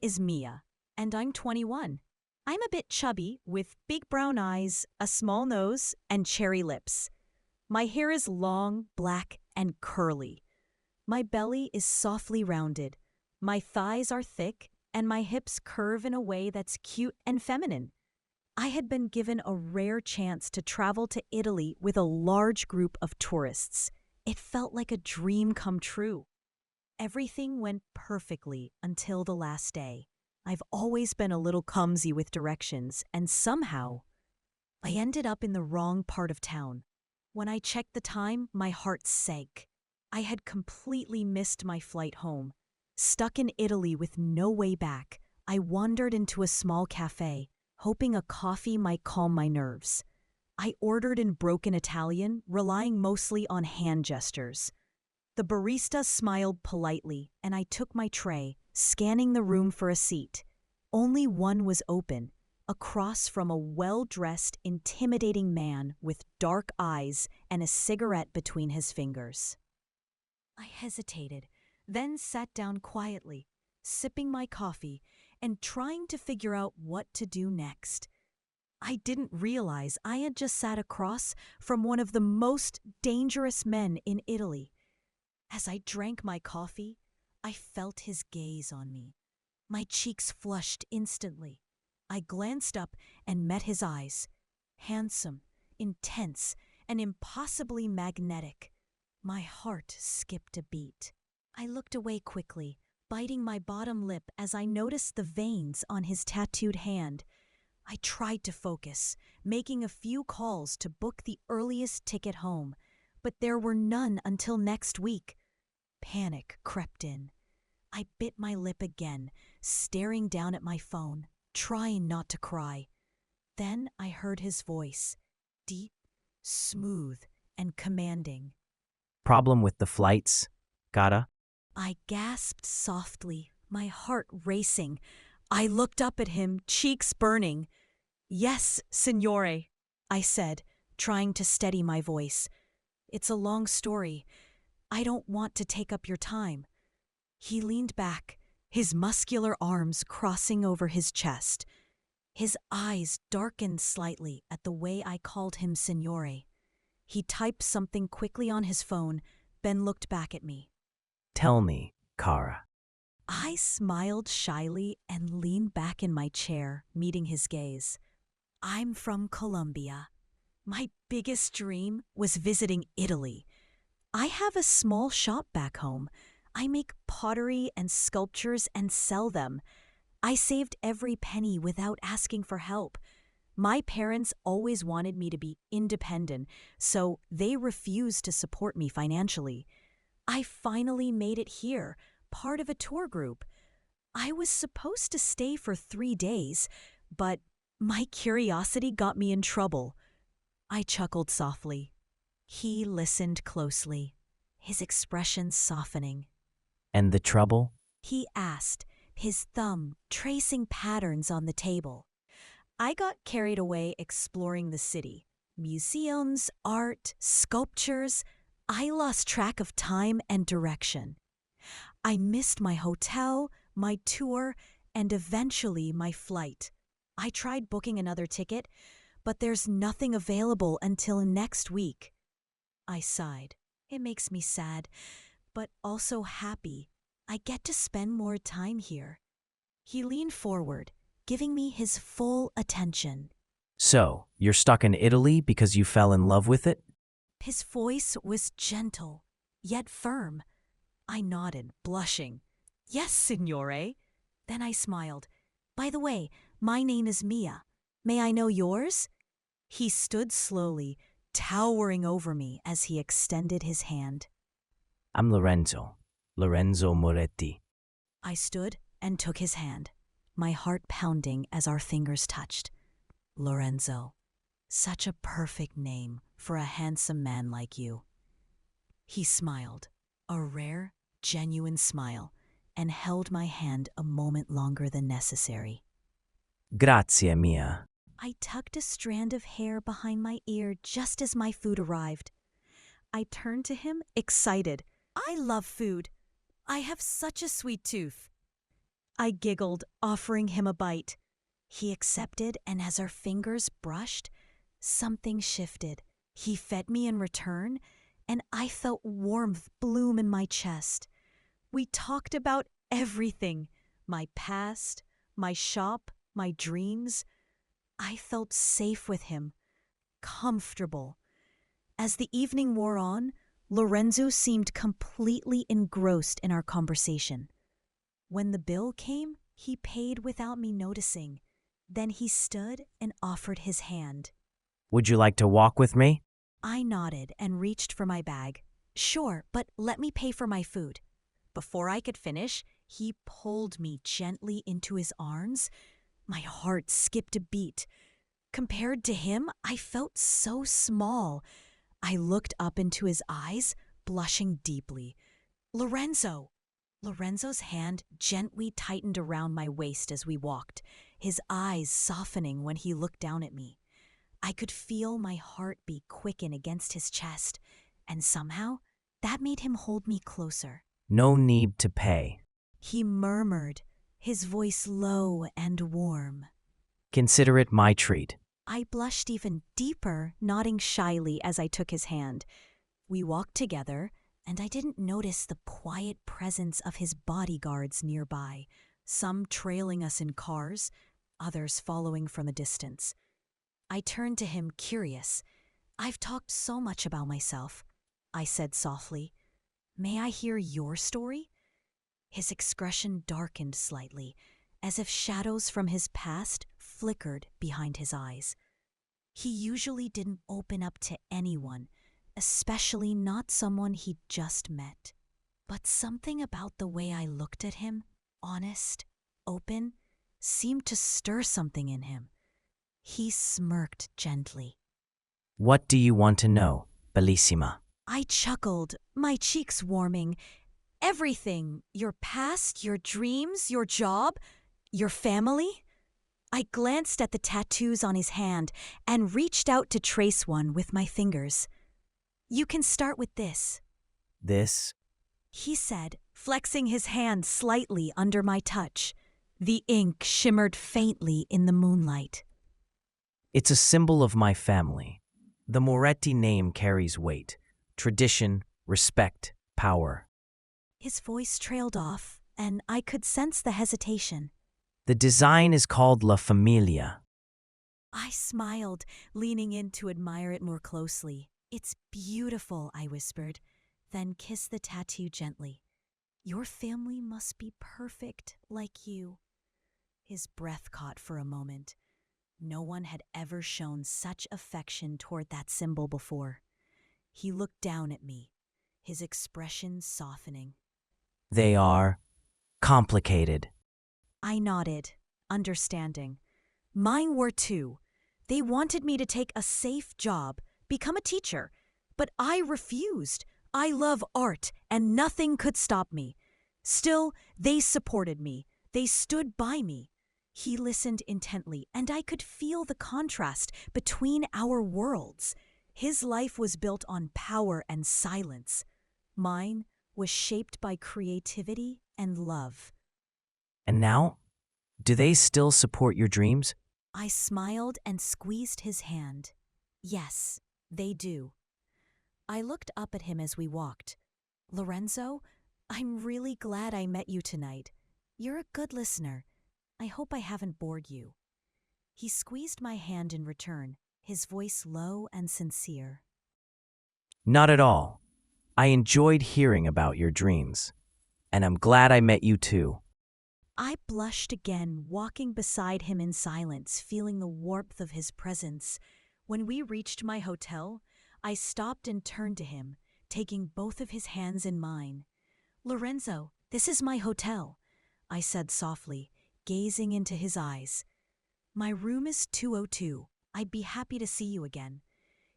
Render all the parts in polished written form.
is Mia, and I'm 21. I'm a bit chubby, with big brown eyes, a small nose, and cherry lips. My hair is long, black, and curly. My belly is softly rounded. My thighs are thick, and my hips curve in a way that's cute and feminine. I had been given a rare chance to travel to Italy with a large group of tourists. It felt like a dream come true. Everything went perfectly until the last day. I've always been a little clumsy with directions, and somehow, I ended up in the wrong part of town. When I checked the time, my heart sank. I had completely missed my flight home. Stuck in Italy with no way back, I wandered into a small cafe, hoping a coffee might calm my nerves. I ordered in broken Italian, relying mostly on hand gestures. The barista smiled politely, and I took my tray, scanning the room for a seat. Only one was open, across from a well-dressed, intimidating man with dark eyes and a cigarette between his fingers. I hesitated, then sat down quietly, sipping my coffee and trying to figure out what to do next. I didn't realize I had just sat across from one of the most dangerous men in Italy. As I drank my coffee, I felt his gaze on me. My cheeks flushed instantly. I glanced up and met his eyes. Handsome, intense, and impossibly magnetic. My heart skipped a beat. I looked away quickly, biting my bottom lip as I noticed the veins on his tattooed hand. I tried to focus, making a few calls to book the earliest ticket home, but there were none until next week. Panic crept in. I bit my lip again, staring down at my phone, trying not to cry. Then I heard his voice, deep, smooth, and commanding. Problem with the flights? Gotta? I gasped softly, my heart racing. I looked up at him, cheeks burning. "Yes, signore," I said, trying to steady my voice. "It's a long story. I don't want to take up your time." He leaned back, his muscular arms crossing over his chest. His eyes darkened slightly at the way I called him signore. He typed something quickly on his phone, then looked back at me. Tell me, Cara. I smiled shyly and leaned back in my chair, meeting his gaze. "I'm from Colombia. My biggest dream was visiting Italy. I have a small shop back home. I make pottery and sculptures and sell them. I saved every penny without asking for help. My parents always wanted me to be independent, so they refused to support me financially. I finally made it here, part of a tour group. I was supposed to stay for 3 days, but my curiosity got me in trouble." I chuckled softly. He listened closely, his expression softening. And the trouble? He asked, his thumb tracing patterns on the table. I got carried away exploring the city. Museums, art, sculptures. I lost track of time and direction. I missed my hotel, my tour, and eventually my flight. I tried booking another ticket, but there's nothing available until next week. I sighed. It makes me sad, but also happy. I get to spend more time here. He leaned forward, giving me his full attention. So, you're stuck in Italy because you fell in love with it? His voice was gentle, yet firm. I nodded, blushing. "Yes, signore." Then I smiled. "By the way, my name is Mia. May I know yours?" He stood slowly, towering over me as he extended his hand. I'm Lorenzo. Lorenzo Moretti. I stood and took his hand, my heart pounding as our fingers touched. Lorenzo. Such a perfect name for a handsome man like you. He smiled, a rare, genuine smile, and held my hand a moment longer than necessary. Grazie, Mia. I tucked a strand of hair behind my ear just as my food arrived. I turned to him, excited. "I love food. I have such a sweet tooth." I giggled, offering him a bite. He accepted, and as our fingers brushed, something shifted. He fed me in return, and I felt warmth bloom in my chest. We talked about everything, my past, my shop, my dreams. I felt safe with him, comfortable. As the evening wore on, Lorenzo seemed completely engrossed in our conversation. When the bill came, he paid without me noticing. Then he stood and offered his hand. Would you like to walk with me? I nodded and reached for my bag. Sure, but let me pay for my food. Before I could finish, he pulled me gently into his arms. My heart skipped a beat. Compared to him, I felt so small. I looked up into his eyes, blushing deeply. Lorenzo! Lorenzo's hand gently tightened around my waist as we walked, his eyes softening when he looked down at me. I could feel my heartbeat quicken against his chest, and somehow that made him hold me closer. No need to pay. He murmured, his voice low and warm. Consider it my treat. I blushed even deeper, nodding shyly as I took his hand. We walked together, and I didn't notice the quiet presence of his bodyguards nearby, some trailing us in cars, others following from a distance. I turned to him, curious. I've talked so much about myself, I said softly. May I hear your story? His expression darkened slightly, as if shadows from his past flickered behind his eyes. He usually didn't open up to anyone, especially not someone he'd just met. But something about the way I looked at him, honest, open, seemed to stir something in him. He smirked gently. What do you want to know, Bellissima? I chuckled, my cheeks warming. Everything. Your past, your dreams, your job, your family. I glanced at the tattoos on his hand and reached out to trace one with my fingers. You can start with this. This? He said, flexing his hand slightly under my touch. The ink shimmered faintly in the moonlight. It's a symbol of my family. The Moretti name carries weight, tradition, respect, power. His voice trailed off, and I could sense the hesitation. The design is called La Familia. I smiled, leaning in to admire it more closely. It's beautiful, I whispered, then kissed the tattoo gently. Your family must be perfect, like you. His breath caught for a moment. No one had ever shown such affection toward that symbol before. He looked down at me, his expression softening. They are complicated. I nodded, understanding. Mine were too. They wanted me to take a safe job, become a teacher, but I refused. I love art, and nothing could stop me. Still, they supported me. They stood by me. He listened intently, and I could feel the contrast between our worlds. His life was built on power and silence. Mine was shaped by creativity and love. And now? Do they still support your dreams? I smiled and squeezed his hand. Yes, they do. I looked up at him as we walked. Lorenzo, I'm really glad I met you tonight. You're a good listener. I hope I haven't bored you. He squeezed my hand in return, his voice low and sincere. Not at all. I enjoyed hearing about your dreams. And I'm glad I met you too. I blushed again, walking beside him in silence, feeling the warmth of his presence. When we reached my hotel, I stopped and turned to him, taking both of his hands in mine. Lorenzo, this is my hotel, I said softly, gazing into his eyes. My room is 202. I'd be happy to see you again.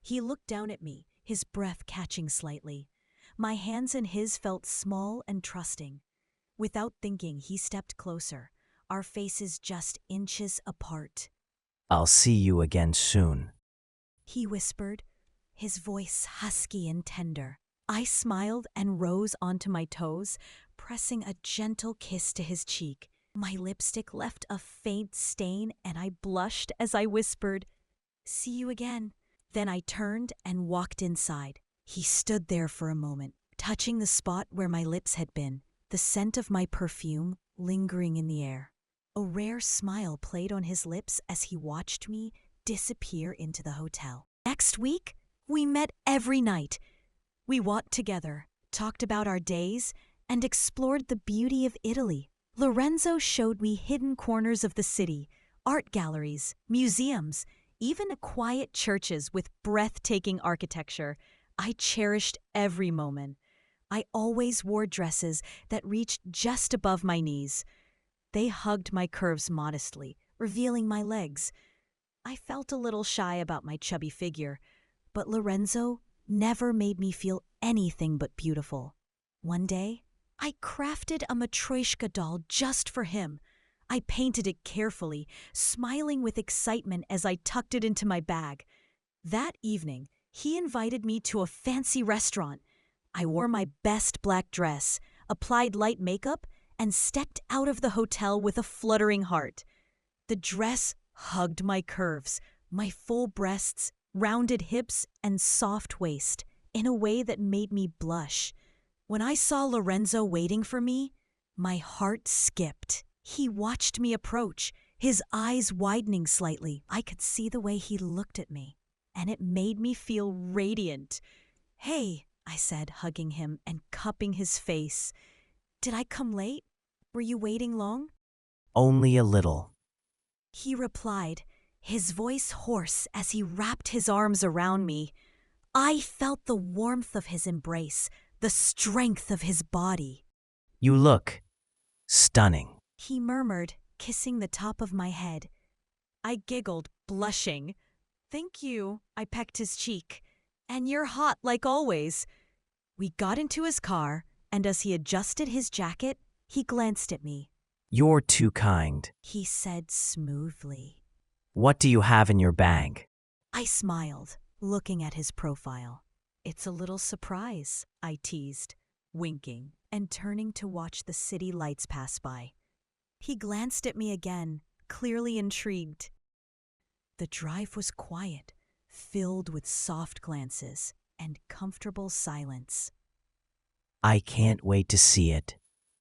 He looked down at me, his breath catching slightly. My hands in his felt small and trusting. Without thinking, he stepped closer, our faces just inches apart. I'll see you again soon, He whispered, his voice husky and tender. I smiled and rose onto my toes, pressing a gentle kiss to his cheek. My lipstick left a faint stain and I blushed as I whispered, "See you again." Then I turned and walked inside. He stood there for a moment, touching the spot where my lips had been, the scent of my perfume lingering in the air. A rare smile played on his lips as he watched me disappear into the hotel. Next week, we met every night. We walked together, talked about our days, and explored the beauty of Italy. Lorenzo showed me hidden corners of the city, art galleries, museums, even quiet churches with breathtaking architecture. I cherished every moment. I always wore dresses that reached just above my knees. They hugged my curves modestly, revealing my legs. I felt a little shy about my chubby figure, but Lorenzo never made me feel anything but beautiful. One day, I crafted a Matryoshka doll just for him. I painted it carefully, smiling with excitement as I tucked it into my bag. That evening, he invited me to a fancy restaurant. I wore my best black dress, applied light makeup, and stepped out of the hotel with a fluttering heart. The dress hugged my curves, my full breasts, rounded hips, and soft waist in a way that made me blush. When I saw Lorenzo waiting for me, my heart skipped. He watched me approach, his eyes widening slightly. I could see the way he looked at me, and it made me feel radiant. "Hey," I said, hugging him and cupping his face. "Did I come late? Were you waiting long?" Only a little. He replied, his voice hoarse as he wrapped his arms around me. I felt the warmth of his embrace, the strength of his body. You look stunning. He murmured, kissing the top of my head. I giggled, blushing. "Thank you," I pecked his cheek. "And you're hot like always." We got into his car, and as he adjusted his jacket, he glanced at me. You're too kind. He said smoothly. What do you have in your bag? I smiled, looking at his profile. "It's a little surprise," I teased, winking and turning to watch the city lights pass by. He glanced at me again, clearly intrigued. The drive was quiet, filled with soft glances and comfortable silence. I can't wait to see it.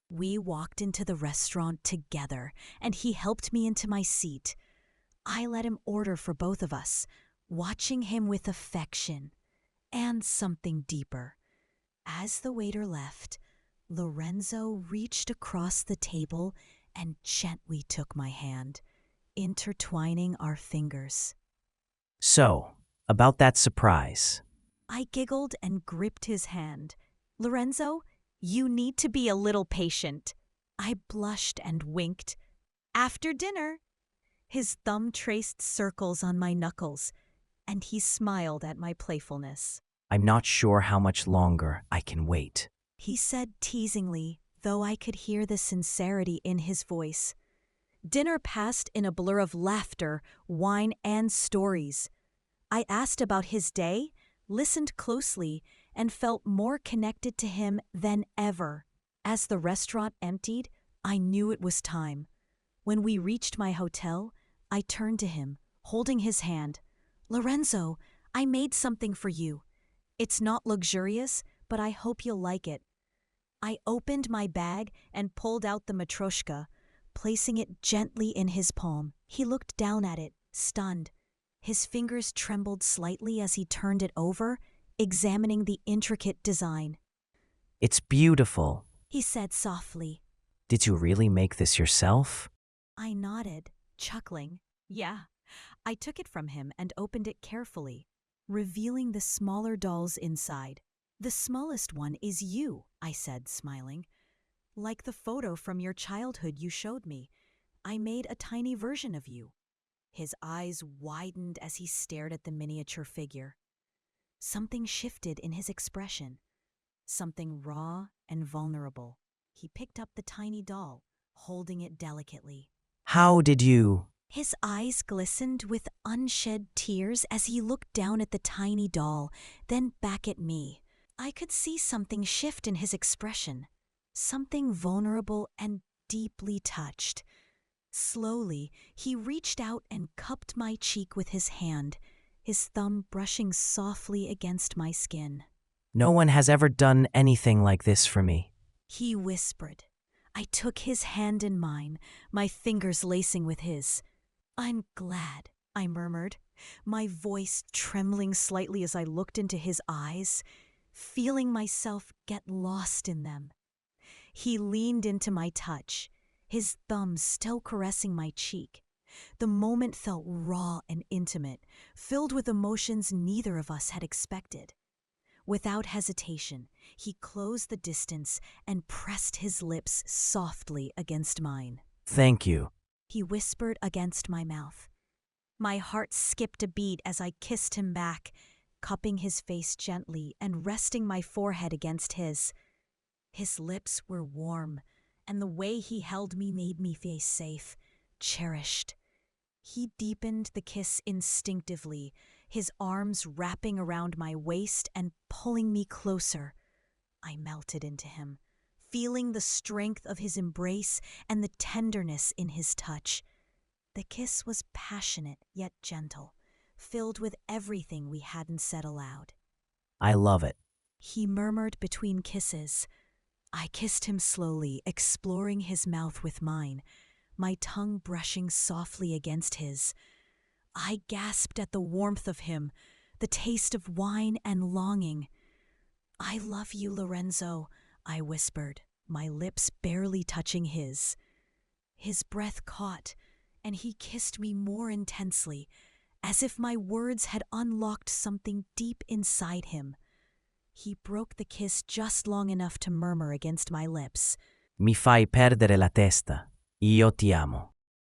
We walked into the restaurant together, and he helped me into my seat. I let him order for both of us, watching him with affection and something deeper. As the waiter left, Lorenzo reached across the table and gently took my hand, intertwining our fingers. So, about that surprise. I giggled and gripped his hand. "Lorenzo, you need to be a little patient." I blushed and winked. "After dinner." His thumb traced circles on my knuckles, and he smiled at my playfulness. I'm not sure how much longer I can wait. He said teasingly, though I could hear the sincerity in his voice. Dinner passed in a blur of laughter, wine, and stories. I asked about his day, listened closely, and felt more connected to him than ever. As the restaurant emptied, I knew it was time. When we reached my hotel, I turned to him, holding his hand. "Lorenzo, I made something for you. It's not luxurious, but I hope you'll like it." I opened my bag and pulled out the Matryoshka, placing it gently in his palm. He looked down at it, stunned. His fingers trembled slightly as he turned it over, examining the intricate design. It's beautiful. He said softly. Did you really make this yourself? I nodded, chuckling. "Yeah." I took it from him and opened it carefully, revealing the smaller dolls inside. "The smallest one is you," I said, smiling. "Like the photo from your childhood you showed me. I made a tiny version of you." His eyes widened as he stared at the miniature figure. Something shifted in his expression, something raw and vulnerable. He picked up the tiny doll, holding it delicately. How did you? His eyes glistened with unshed tears as he looked down at the tiny doll, then back at me. I could see something shift in his expression, something vulnerable and deeply touched. Slowly, he reached out and cupped my cheek with his hand, his thumb brushing softly against my skin. No one has ever done anything like this for me. He whispered. I took his hand in mine, my fingers lacing with his. I'm glad, I murmured, my voice trembling slightly as I looked into his eyes, feeling myself get lost in them. He leaned into my touch, his thumb still caressing my cheek. The moment felt raw and intimate, filled with emotions neither of us had expected. Without hesitation, he closed the distance and pressed his lips softly against mine. Thank you. He whispered against my mouth. My heart skipped a beat as I kissed him back, cupping his face gently and resting my forehead against his. His lips were warm, and the way he held me made me feel safe, cherished. He deepened the kiss instinctively, his arms wrapping around my waist and pulling me closer. I melted into him, feeling the strength of his embrace and the tenderness in his touch. The kiss was passionate yet gentle, filled with everything we hadn't said aloud. I love it. He murmured between kisses. I kissed him slowly, exploring his mouth with mine, my tongue brushing softly against his. I gasped at the warmth of him, the taste of wine and longing. I love you, Lorenzo, I whispered, my lips barely touching his. His breath caught, and he kissed me more intensely, as if my words had unlocked something deep inside him. He broke the kiss just long enough to murmur against my lips. Mi fai perdere la testa. Io ti amo.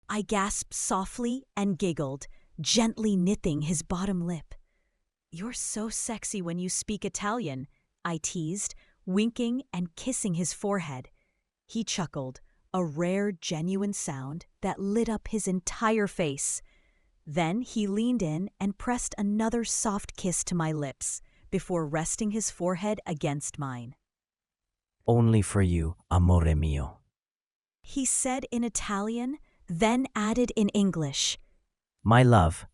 I gasped softly and giggled, gently nipping his bottom lip. You're so sexy when you speak Italian, I teased, winking and kissing his forehead. He chuckled, a rare, genuine sound that lit up his entire face. Then he leaned in and pressed another soft kiss to my lips, before resting his forehead against mine. Only for you, amore mio. He said in Italian, then added in English. My love,